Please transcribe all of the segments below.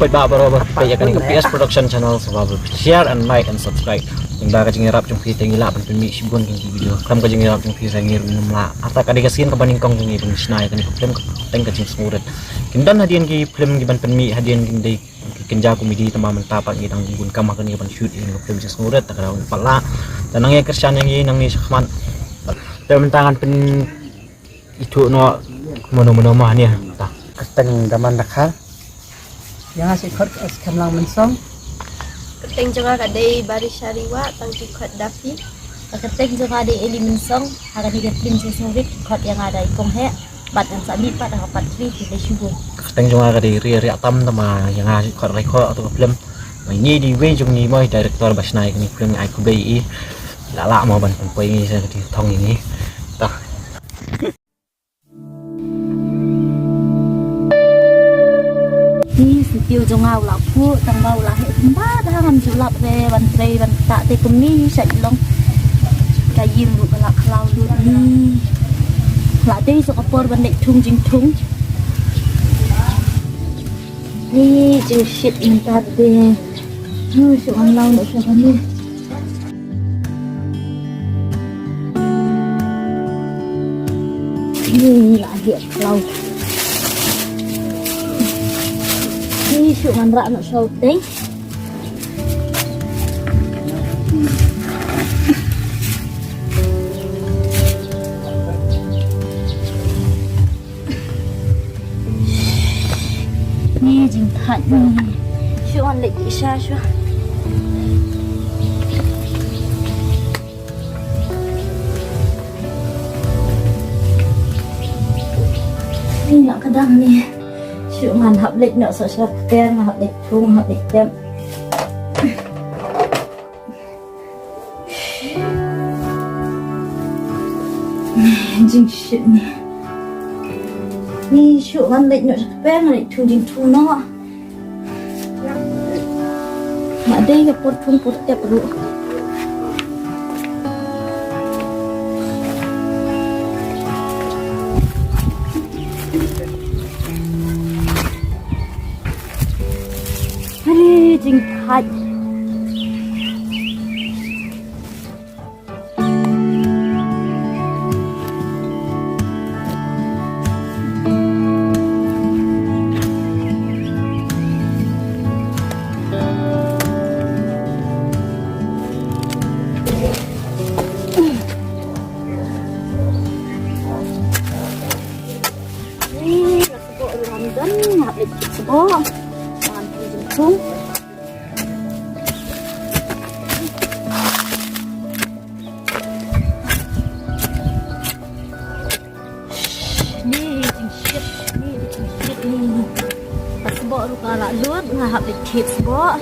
pwede ba kaya kaning PS Production Channel sa share and like and subscribe. Yung baga jing irap yung kita ngila pan pimi sibon king video. Kam ka jing irap yung pisa ngir minum la. Ata ka digasin ka baning kong king ibang sinay kaning film ka teng ka jing smuret. Kindan hadian ki film giban pimi hadian king day kinja komedi tamaman tapan ngidang gun kam ka ni ban shoot ing film jing smuret ta ka pala. Tanang ya kersan yang nang ni sakman. Tangan pen itu no mono mah ni ta. Keteng daman dakar yang asik khot es kamlang mensong keteng jonga kadai baris syariwa tangki khot dafi keteng jonga kadai eli mensong haga di film sesurit khot yang ada ikong he bat yang sabi pada kapat tri di syubun keteng jonga kadai ri atam tama yang asik khot rekho atau film ini di we jong ni moi director basnai ni film ai ku bei la mau ban poi ni sa di thong ini ta ni sitiu jonga ulah pu tang bau lah he ba dah ngam julap re ban tre ban tak te kum ni sai long kayin lu kala klau lu ni la dei so kapor ban nek thung jing thung ni jing shit in ta de nu so an lau no so ban ni ni la he klau ni syuk man rak nak shouting ni jing that ni syuk man lek isha syuk ni nak kadang ni syuk man hap lek nak sok ten hap lek thung hap lek tem jing shit ni syuk man lek nak pen lek thung jing thung no mak dei ke pot thung pot tep ru jing khat ni sebab Ramadan nak lek sebab jangan jing thung sebab lu kalau lut ngahap dikit sebab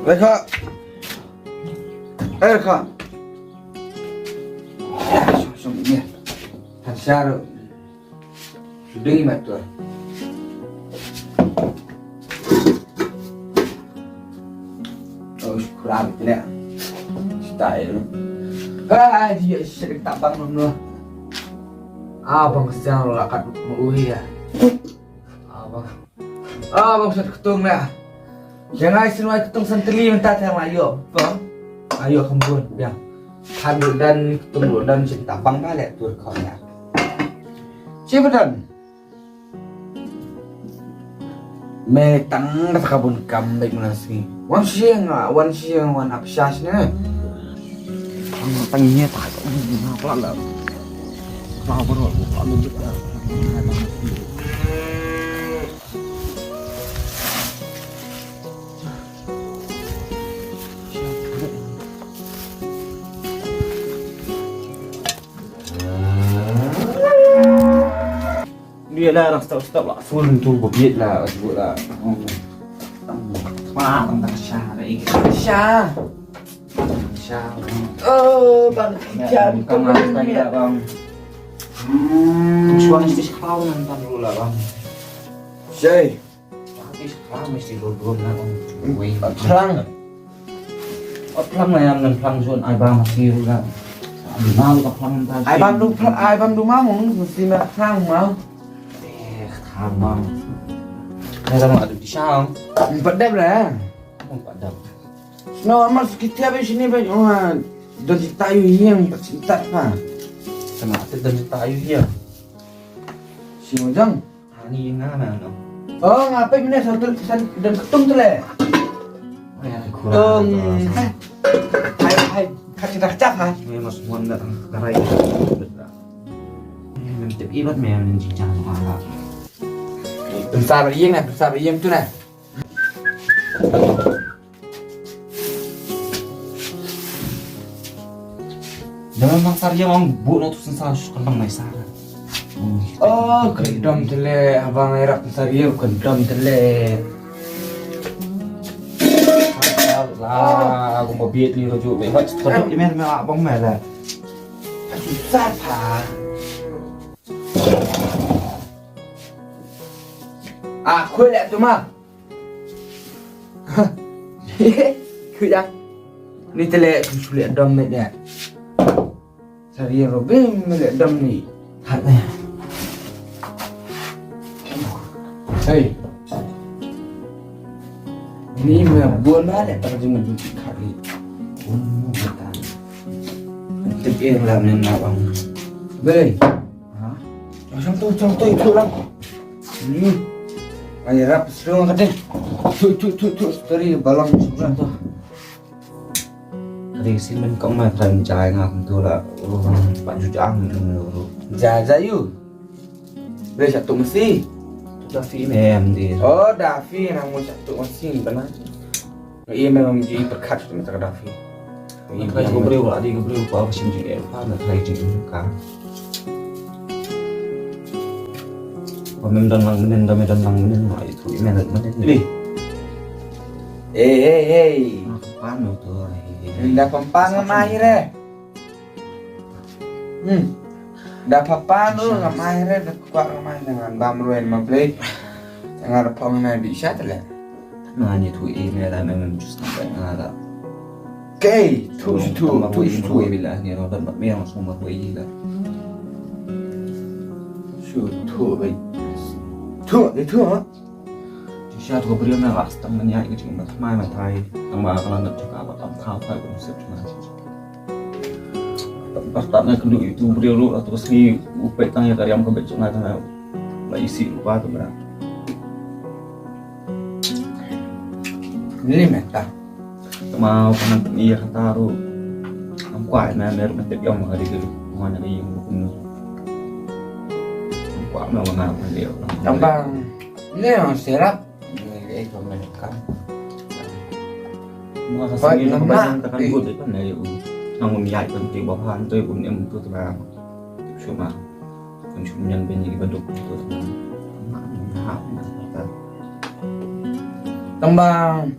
Rekha Rekha ya sungguhnya hansar sudah imat tuh oh kurang tidak style dia sering tabang nono abang sedang lakat mau ya abang sudah ketung ya. Jangan semua ketung santri minta yang ayo, bang. Ayo kembun, yang hadut dan ketung dan cerita bang balik tur kau ya. Siapa dan? Metang kata kabun kambing nasi. Wan siang wan apsyasnya. tanginya tak pelan lah. Mau baru kalau kita dia lah stop lah full tu begitu lah sebut lah tentang syah Syah. syah Bang Syah bukan harus tadi lah bang suara mesti sekarang nonton dulu lah bang Syai. tapi sekarang mesti dulu lah bang wih Pelang. pelang lah yang pelang zon ai bang masih juga di malu tak pelang tadi Ai bang du mau mesti nak sang mau. Bang, ini sama ada di Syang. Padam lah. Padam. No, mas kita habis sini banyak orang. Dan tayu yang cinta apa? Sama ada dan tayu ya. Si Mojang. Ani mana? Oh, ngapain ini satu dan ketung tu le? Oh ya, kurang. Hai, kasih tak cak ha? Memang semua nak karai. Memang tiap ibat memang cincang malah. Besar iem tu nah. Jangan bang Sarja orang buat tu sensar kembang naisar. Oh, kedom tu le, abang erak besar iem kedom tu le. Lah, aku mau biat ni rojuk. Baik, sedap ni memang abang malah. Susah pa. Aku lihat tu mah. Kujang. Ni telek sulit dom ni dia. Sari Robin melek dom ni. Hatnya. Hei. Ni mah buat balik terjemah dikit kali. Betul. Tiap lah memang abang. Beli. Ha? Macam tu itu lah. Ay rap serong kadang. Tu story balong sebelah tu. Tadi sih men kau mah try mencari ngam tu lah. Pak Jujang dulu. Jazayu. Beli satu mesti. Sudah film dia. Oh, Davi namun satu mesti benar. Ia memang menjadi berkat untuk Mr. Davi. Kalau gue beri wala di gue beri apa sih jadi apa nak try jadi muka. Pemem dan lang menen lah itu imen Beli. Hey. Panu tuh. Dah pempang mahir eh. Dah papan lu nggak mahir eh, dah kuat mahir dengan bamruen mabeli. Jangan pang na di syat lah. Nah ni tuh email lah memang just sampai ngara. Okay, tu. Bila ni orang dapat memang semua tuh iya. Tu baik. Tu ha. Siapa tuh beri memang ras tang menyak gitu cuma mai mai thai tang ba kalau nak cakap apa tam khao kai pun sip cuma. Pas tak nak kedua itu beri lu atau sini upet tang ya karyam ke becok ngai tang lah isi lupa tu berang. Ini meta. Mau kanan iya taruh am kuai na mer metep yang hari dulu mana ni yang bukan kuat mau ngapa dia Tambang. Ini yang serap. Ini komenkan. mua cái sinh nó bán ta kan buat itu này nang miyai kan ti bahan tu pun em tu terang cuma kan cuma yang banyak bentuk itu Tambang.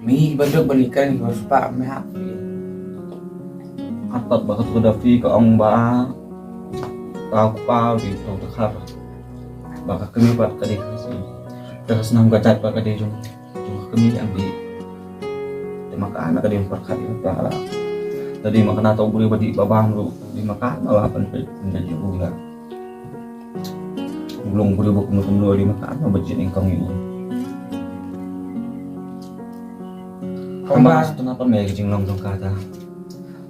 Mi beduk berikan di waspa mehak. atat bakat ke Davi ke ông ba tao pao di tàu terkhar bakat kami buat ke dia sih terus nang gacat bakat dia jung kami yang di makan nak dia perkat itu lah tadi makan atau boleh badi babang lu di makan lah apa menjadi gula belum boleh bukan penuh di makan apa bejit ingkang ini Kembali itu napa meh jing long dong kata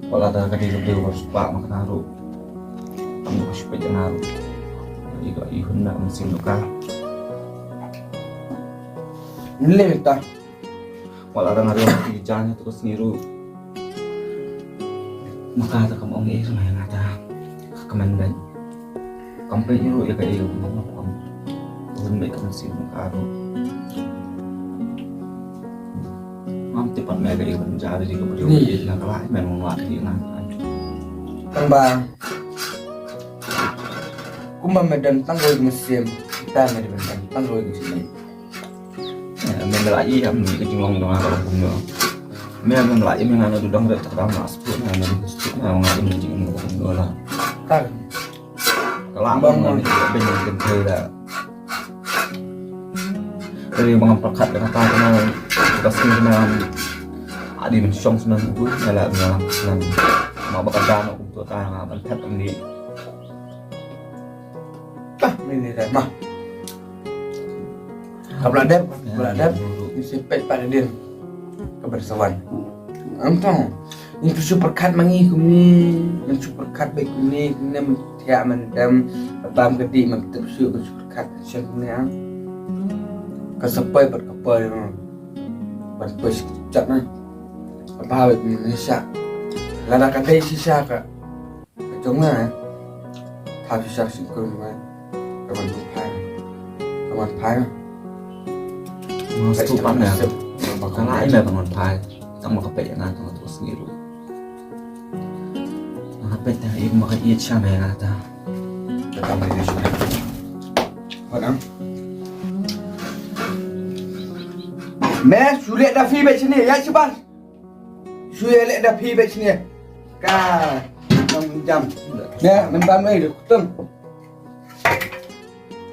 kalau ada kadi lebih harus pak makan haru kamu harus pejan haru jika ihun nak mesin luka Ini tak. kalau ada ngaruh di jalannya terus niru maka ta kam ong e so nga ta kaman ban kampai iro ya kayo mo kam on may kam si mo karo mam tipan me kayo kan jari di ko di la kala men mo wa di na Kang Bang, kumba medan tanggol musim kita medan tanggol musim. men la i am ni ke jingong na ka ko mo men la i men ana dudang re ta mas pu na na ngadi ni jingong ko la Tar, kelam bang ben yang gede dah dari bang perkat dengan tangan kita sini dalam adi mensyong senang itu nyala dalam senang mau bekerja untuk tangan mentet ini ini dah mah. Kabladep, disepet pada dia kebersawan. Antong, ini super cut mangi kumi, super cut baik kumi, kena tiap mendam, bam gede mantap super cut siap kumi ang. Kesepai berkepai, berkepai sekejap nah. Apa awet Indonesia? Lada kata sisa kak, kecungnya, tapi sisa singkul mana, kawan pai. mau stupan ya karena ini bangun pai tak mau kepek yang ngantung terus sendiri kepek dah ibu makan iya siapa yang ada Kita beri di sini. Orang. Meh, sulit dah fi baik sini ya cepat. Sulit dah fi baik sini. Ka, jam. Nè, mình bám đây được từng.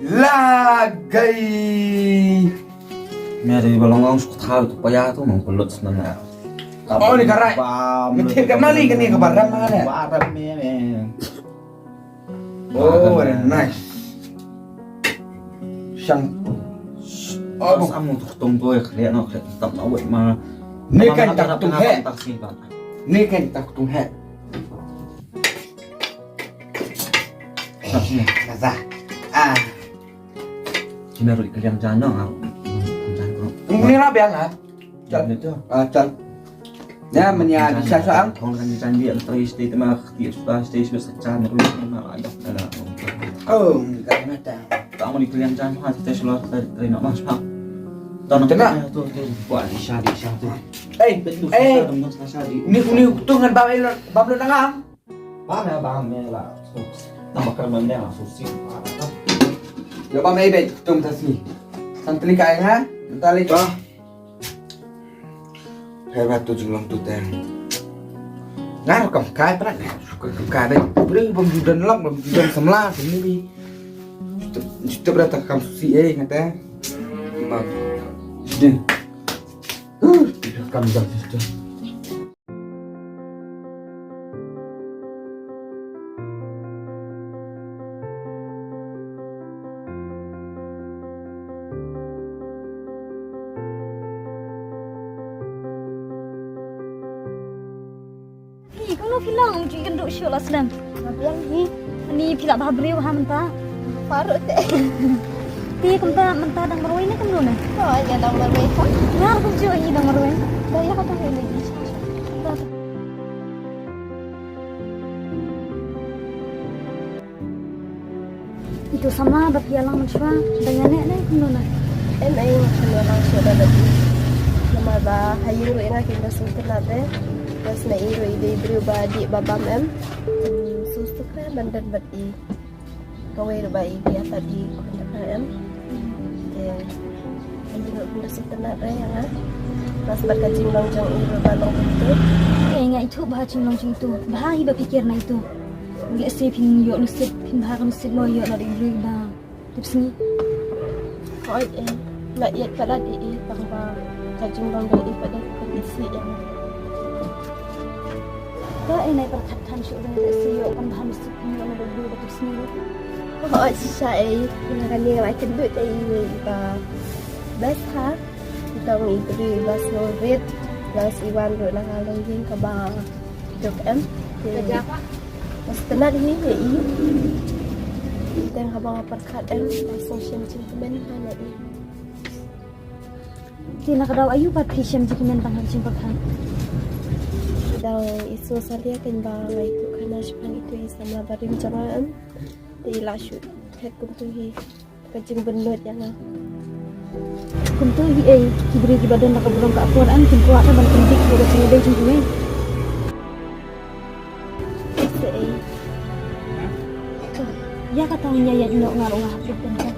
Lagai. Mẹ thì balong ông suka tahu tu payah tu mengpelut sebenarnya. Oh, ni karai. Mesti kat mana ni ke barang mana? Barang mẹ. Oh, nice. Sang. Oh, bos amu tu tung tu ya kelihatan nak tetap nak buat mana. Ni kan tak tung he. Taksi pak. Ni kan tak tung he. Taksi. Lazah. Ah. Cuma rui kalian jangan ah. Ini lah biang ah. Cal itu. Ah, cal. Ya, menyia di sasaang. Kau kan janji terus di tempat dia sudah stay secara dulu mana ayah ada. Oh, enggak mata. Tak mau di kalian jangan hati tes lo dari nak mas pak. Tanah tu buat di syadi tu. Ini tungan bab lu nangang. Mana bang lah. Tambah kermannya susi. Ya bab mai baik tung tasni. Santri kai ha? Mentali. Wah. Hebat tu jinglong tu teng. Ngar kam kai prak. Suka kam kai dai. Beri bom judan lok bom judan semla sini bi. Kita berata kam susi ngata. Bang. Din. Tidak kam jam situ. Kalau bilang mungkin kan duk syuk lah sedang. Bilang ni pila bahabriu ha mentah. Faruk teh. Ti kempa mentah dang marwai ni kan dona. Oh, ya dang marwai kan. Ngar pun jo ni dang marwai. Saya kata ni. Itu sama berpialang mencoba dengan nenek kan dona. Ay macam orang sudah lagi. Nama bah hayu ina kita susun ada. Terus na iro ide berubah di babam em. Susuk kan bandan bati. Kawai rubai dia tadi kena em. Hayu kita susun ada yang ah. Pas berkacing longjong iro balong itu. Ingat itu bah cing longjong itu. Bah iba pikir na itu. Nggak sih pin yuk nusit pin bah nusit mau yuk nak diberi bah. Tips ni. Oh nak iat pada di tanpa kacing longjong itu pada kondisi yang Kau ini perkataan syuk dengan siok kan bahan mesti punya orang berdua betul sendiri. oh saya dengan yang makin duit ini best ha kita mengikuti bas norit bas iwan rồi là long viên cả bà được em bas tenar ini ya i dan habang perkat em langsung sentimen hanya i Tina kadaw ayu pat patient jiki men tang harjing perkan. dang isu salia kan ba ngai tu kana jepang itu sama barim jamaan di lasut het kum tu hi kajing benut yang Kum tu kibri di badan nak berong ka Quran kum kuat ban pendik ko sing dei chung ni. sei Ya kata nya ya ndok ngaruh hapit dan kan.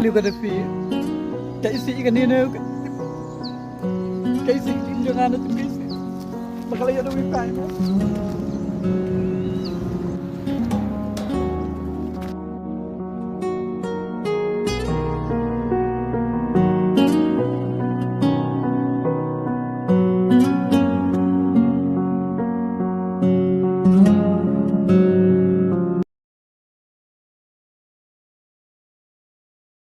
Beliau kata fi, tak isi ikan ni nak, tak isi jangan ada tu isi, bakal ada wifi.